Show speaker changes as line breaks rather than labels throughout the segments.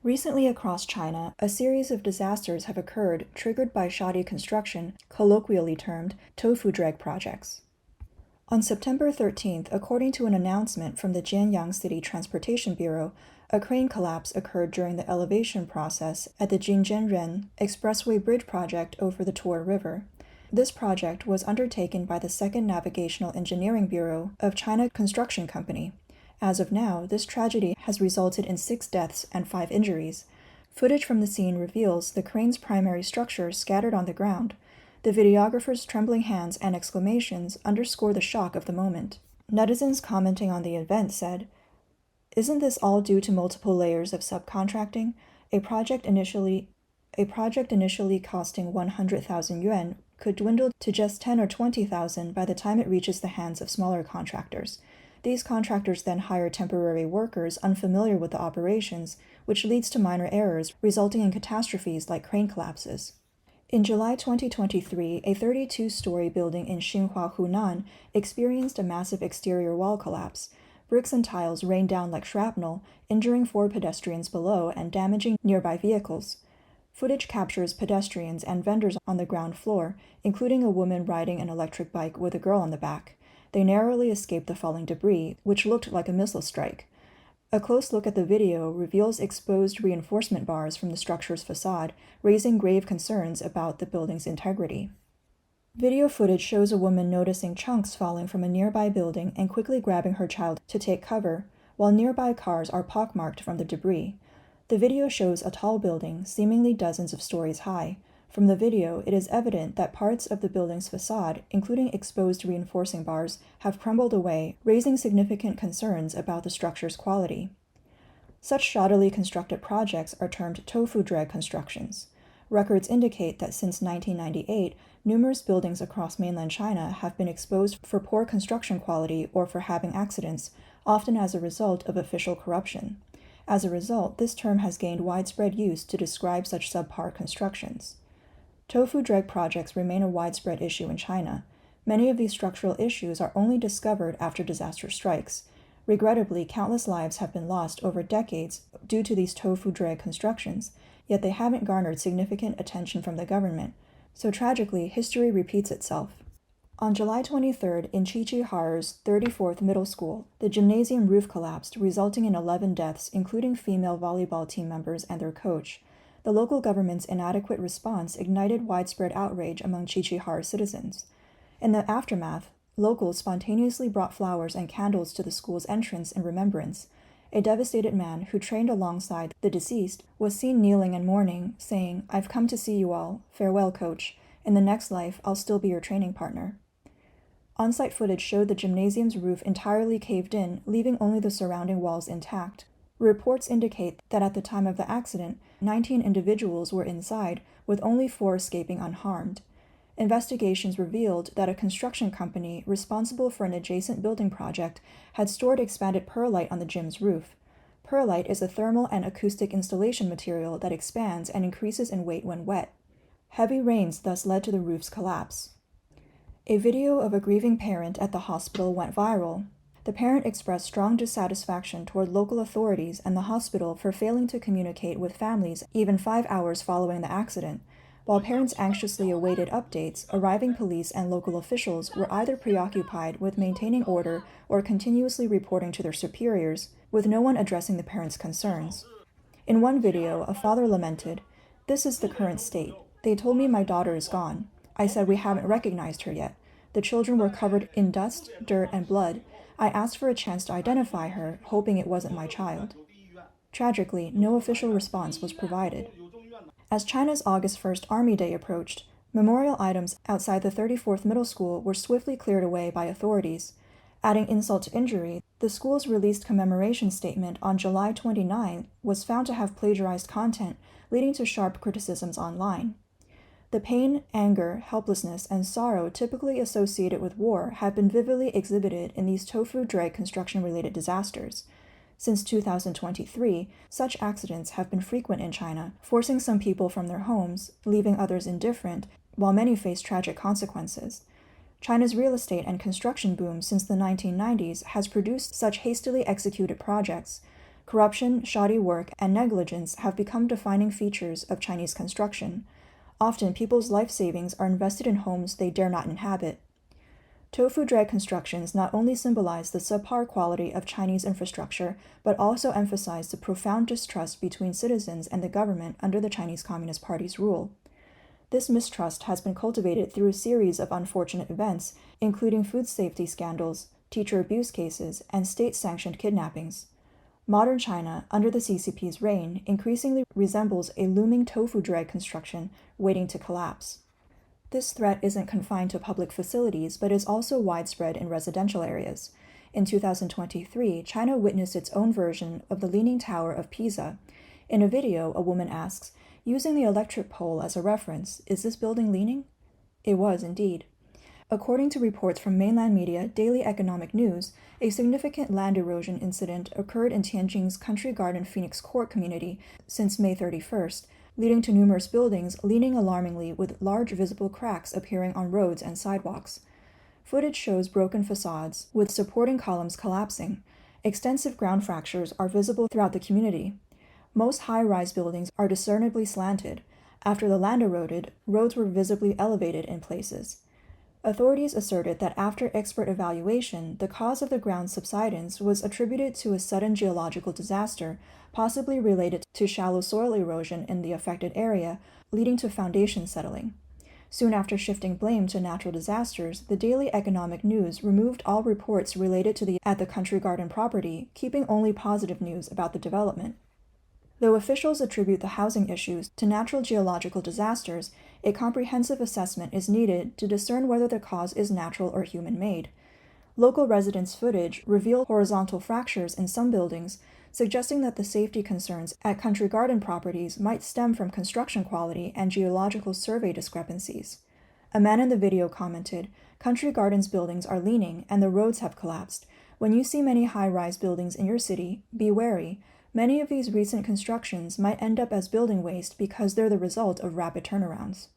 Recently across China, a series of disasters have occurred triggered by shoddy construction, colloquially termed Tofu-Dreg projects. On September 13th, according to an announcement from the Jianyang City Transportation Bureau, a crane collapse occurred during the elevation process at the Jingzhenren Expressway Bridge project over the Tor River. This project was undertaken by the Second Navigational Engineering Bureau of China Construction Company. As of now, this tragedy has resulted in 6 deaths and 5 injuries. Footage from the scene reveals the crane's primary structure scattered on the ground. The videographer's trembling hands and exclamations underscore the shock of the moment. Netizens commenting on the event said, "Isn't this all due to multiple layers of subcontracting? A project initially costing 100,000 yuan could dwindle to just 10 or 20,000 by the time it reaches the hands of smaller contractors. These contractors then hire temporary workers unfamiliar with the operations, which leads to minor errors, resulting in catastrophes like crane collapses." In July 2023, a 32-story building in Xinhua, Hunan, experienced a massive exterior wall collapse. Bricks and tiles rained down like shrapnel, injuring 4 pedestrians below and damaging nearby vehicles. Footage captures pedestrians and vendors on the ground floor, including a woman riding an electric bike with a girl on the back. They narrowly escaped the falling debris, which looked like a missile strike. A close look at the video reveals exposed reinforcement bars from the structure's facade, raising grave concerns about the building's integrity. Video footage shows a woman noticing chunks falling from a nearby building and quickly grabbing her child to take cover, while nearby cars are pockmarked from the debris. The video shows a tall building, seemingly dozens of stories high. From the video, it is evident that parts of the building's facade, including exposed reinforcing bars, have crumbled away, raising significant concerns about the structure's quality. Such shoddily constructed projects are termed Tofu-Dreg constructions. Records indicate that since 1998, numerous buildings across mainland China have been exposed for poor construction quality or for having accidents, often as a result of official corruption. As a result, this term has gained widespread use to describe such subpar constructions. Tofu-Dreg projects remain a widespread issue in China. Many of these structural issues are only discovered after disaster strikes. Regrettably, countless lives have been lost over decades due to these Tofu-Dreg constructions, yet they haven't garnered significant attention from the government. So tragically, history repeats itself. On July 23rd, in Qiqihar's 34th Middle School, the gymnasium roof collapsed, resulting in 11 deaths, including female volleyball team members and their coach. The local government's inadequate response ignited widespread outrage among Qiqihar citizens. In the aftermath, locals spontaneously brought flowers and candles to the school's entrance in remembrance. A devastated man who trained alongside the deceased was seen kneeling and mourning, saying, "I've come to see you all. Farewell, coach. In the next life, I'll still be your training partner." On-site footage showed the gymnasium's roof entirely caved in, leaving only the surrounding walls intact. Reports indicate that at the time of the accident, 19 individuals were inside, with only 4 escaping unharmed. Investigations revealed that a construction company responsible for an adjacent building project had stored expanded perlite on the gym's roof. Perlite is a thermal and acoustic insulation material that expands and increases in weight when wet. Heavy rains thus led to the roof's collapse. A video of a grieving parent at the hospital went viral. The parent expressed strong dissatisfaction toward local authorities and the hospital for failing to communicate with families even 5 hours following the accident. While parents anxiously awaited updates, arriving police and local officials were either preoccupied with maintaining order or continuously reporting to their superiors, with no one addressing the parents' concerns. In one video, a father lamented, "This is the current state. They told me my daughter is gone. I said we haven't recognized her yet. The children were covered in dust, dirt, and blood. I asked for a chance to identify her, hoping it wasn't my child." Tragically, no official response was provided. As China's August 1st Army Day approached, memorial items outside the 34th Middle School were swiftly cleared away by authorities. Adding insult to injury, the school's released commemoration statement on July 29 was found to have plagiarized content, leading to sharp criticisms online. The pain, anger, helplessness, and sorrow typically associated with war have been vividly exhibited in these Tofu-Dreg construction-related disasters. Since 2023, such accidents have been frequent in China, forcing some people from their homes, leaving others indifferent, while many face tragic consequences. China's real estate and construction boom since the 1990s has produced such hastily executed projects. Corruption, shoddy work, and negligence have become defining features of Chinese construction. Often, people's life savings are invested in homes they dare not inhabit. Tofu-Dreg constructions not only symbolize the subpar quality of Chinese infrastructure, but also emphasize the profound distrust between citizens and the government under the Chinese Communist Party's rule. This mistrust has been cultivated through a series of unfortunate events, including food safety scandals, teacher abuse cases, and state-sanctioned kidnappings. Modern China, under the CCP's reign, increasingly resembles a looming tofu-dreg construction waiting to collapse. This threat isn't confined to public facilities, but is also widespread in residential areas. In 2023, China witnessed its own version of the Leaning Tower of Pisa. In a video, a woman asks, using the electric pole as a reference, is this building leaning? It was indeed. According to reports from mainland media Daily Economic News, a significant land erosion incident occurred in Tianjin's Country Garden Phoenix Court community since May 31st, leading to numerous buildings leaning alarmingly with large visible cracks appearing on roads and sidewalks. Footage shows broken facades, with supporting columns collapsing. Extensive ground fractures are visible throughout the community. Most high-rise buildings are discernibly slanted. After the land eroded, roads were visibly elevated in places. Authorities asserted that after expert evaluation, the cause of the ground subsidence was attributed to a sudden geological disaster, possibly related to shallow soil erosion in the affected area, leading to foundation settling. Soon after shifting blame to natural disasters, the Daily Economic News removed all reports related to the Country Garden property, keeping only positive news about the development. Though officials attribute the housing issues to natural geological disasters, a comprehensive assessment is needed to discern whether the cause is natural or human-made. Local residents' footage revealed horizontal fractures in some buildings, suggesting that the safety concerns at Country Garden properties might stem from construction quality and geological survey discrepancies. A man in the video commented, "Country Garden's buildings are leaning and the roads have collapsed. When you see many high-rise buildings in your city, be wary. Many of these recent constructions might end up as building waste because they're the result of rapid turnarounds."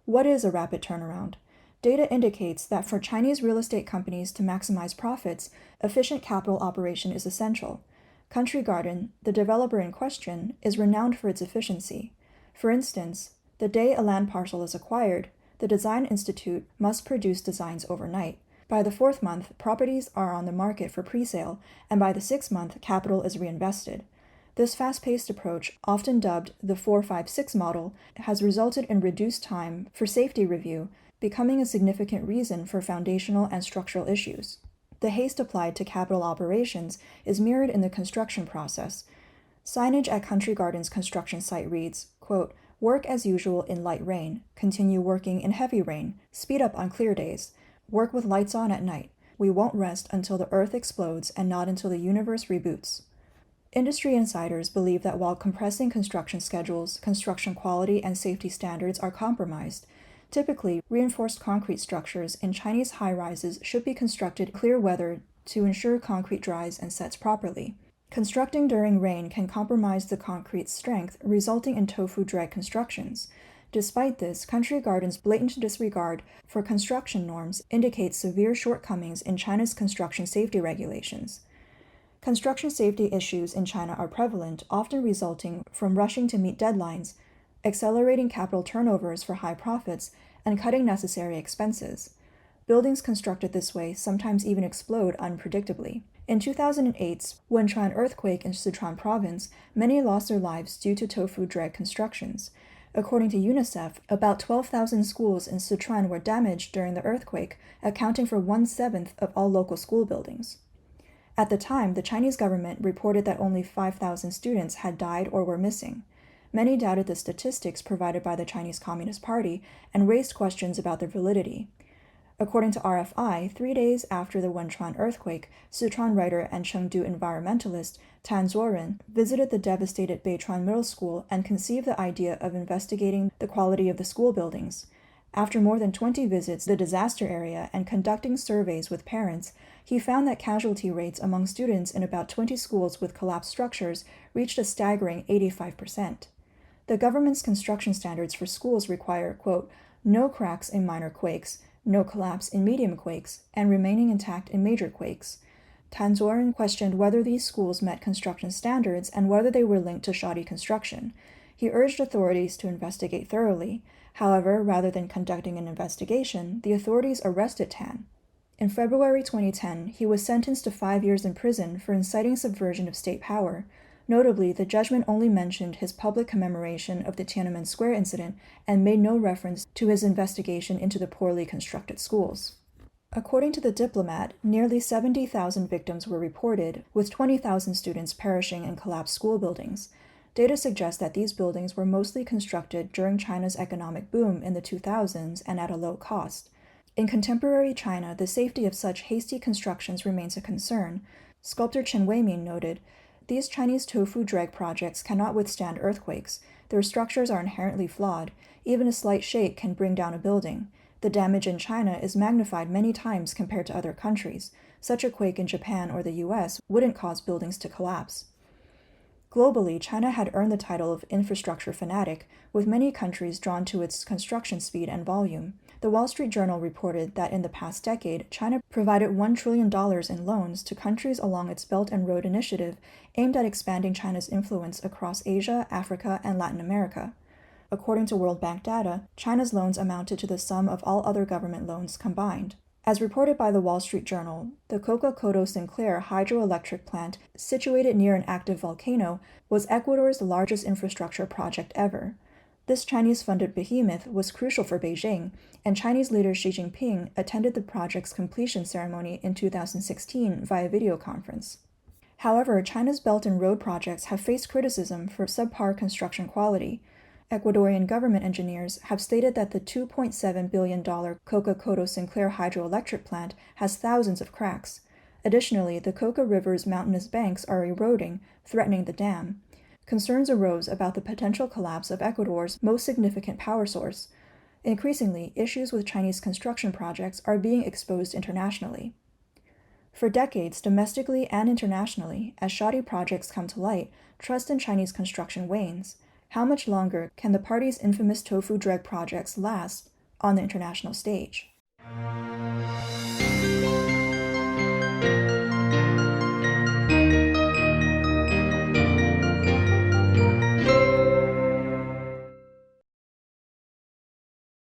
What is a rapid turnaround? Data indicates that for Chinese real estate companies to maximize profits, efficient capital operation is essential. Country Garden, the developer in question, is renowned for its efficiency. For instance, the day a land parcel is acquired, the Design Institute must produce designs overnight. By the 4th month, properties are on the market for pre-sale, and by the 6th month, capital is reinvested. This fast-paced approach, often dubbed the 4-5-6 model, has resulted in reduced time for safety review, becoming a significant reason for foundational and structural issues. The haste applied to capital operations is mirrored in the construction process. Signage at Country Garden's construction site reads, quote, "Work as usual in light rain, continue working in heavy rain, speed up on clear days, work with lights on at night. We won't rest until the earth explodes and not until the universe reboots." Industry insiders believe that while compressing construction schedules, construction quality and safety standards are compromised. Typically, reinforced concrete structures in Chinese high-rises should be constructed in clear weather to ensure concrete dries and sets properly. Constructing during rain can compromise the concrete's strength, resulting in tofu-dreg constructions. Despite this, Country Garden's blatant disregard for construction norms indicates severe shortcomings in China's construction safety regulations. Construction safety issues in China are prevalent, often resulting from rushing to meet deadlines, accelerating capital turnovers for high profits, and cutting necessary expenses. Buildings constructed this way sometimes even explode unpredictably. In 2008's Wenchuan earthquake in Sichuan province, many lost their lives due to tofu-dreg constructions. According to UNICEF, about 12,000 schools in Sichuan were damaged during the earthquake, accounting for 1/7 of all local school buildings. At the time, the Chinese government reported that only 5,000 students had died or were missing. Many doubted the statistics provided by the Chinese Communist Party and raised questions about their validity. According to RFI, 3 days after the Wenchuan earthquake, Sichuan writer and Chengdu environmentalist Tan Zuoren visited the devastated Beichuan Middle School and conceived the idea of investigating the quality of the school buildings. After more than 20 visits to the disaster area and conducting surveys with parents, he found that casualty rates among students in about 20 schools with collapsed structures reached a staggering 85%. The government's construction standards for schools require, quote, "no cracks in minor quakes, no collapse in medium quakes, and remaining intact in major quakes." Tan Zuoren questioned whether these schools met construction standards and whether they were linked to shoddy construction. He urged authorities to investigate thoroughly. However, rather than conducting an investigation, the authorities arrested Tan. In February 2010, he was sentenced to 5 years in prison for inciting subversion of state power. Notably, the judgment only mentioned his public commemoration of the Tiananmen Square incident and made no reference to his investigation into the poorly constructed schools. According to The Diplomat, nearly 70,000 victims were reported, with 20,000 students perishing in collapsed school buildings. Data suggests that these buildings were mostly constructed during China's economic boom in the 2000s and at a low cost. In contemporary China, the safety of such hasty constructions remains a concern. Sculptor Chen Weimin noted, "These Chinese Tofu-Dreg projects cannot withstand earthquakes. Their structures are inherently flawed. Even a slight shake can bring down a building. The damage in China is magnified many times compared to other countries. Such a quake in Japan or the US wouldn't cause buildings to collapse." Globally, China had earned the title of infrastructure fanatic, with many countries drawn to its construction speed and volume. The Wall Street Journal reported that in the past decade, China provided $1 trillion in loans to countries along its Belt and Road Initiative aimed at expanding China's influence across Asia, Africa, and Latin America. According to World Bank data, China's loans amounted to the sum of all other government loans combined. As reported by the Wall Street Journal, the Coca-Codo-Sinclair hydroelectric plant, situated near an active volcano, was Ecuador's largest infrastructure project ever. This Chinese-funded behemoth was crucial for Beijing, and Chinese leader Xi Jinping attended the project's completion ceremony in 2016 via video conference. However, China's Belt and Road projects have faced criticism for subpar construction quality. Ecuadorian government engineers have stated that the $2.7 billion Coca-Codo-Sinclair hydroelectric plant has thousands of cracks. Additionally, the Coca River's mountainous banks are eroding, threatening the dam. Concerns arose about the potential collapse of Ecuador's most significant power source. Increasingly, issues with Chinese construction projects are being exposed internationally. For decades, domestically and internationally, as shoddy projects come to light, trust in Chinese construction wanes. How much longer can the party's infamous Tofu-Dreg projects last on the international stage?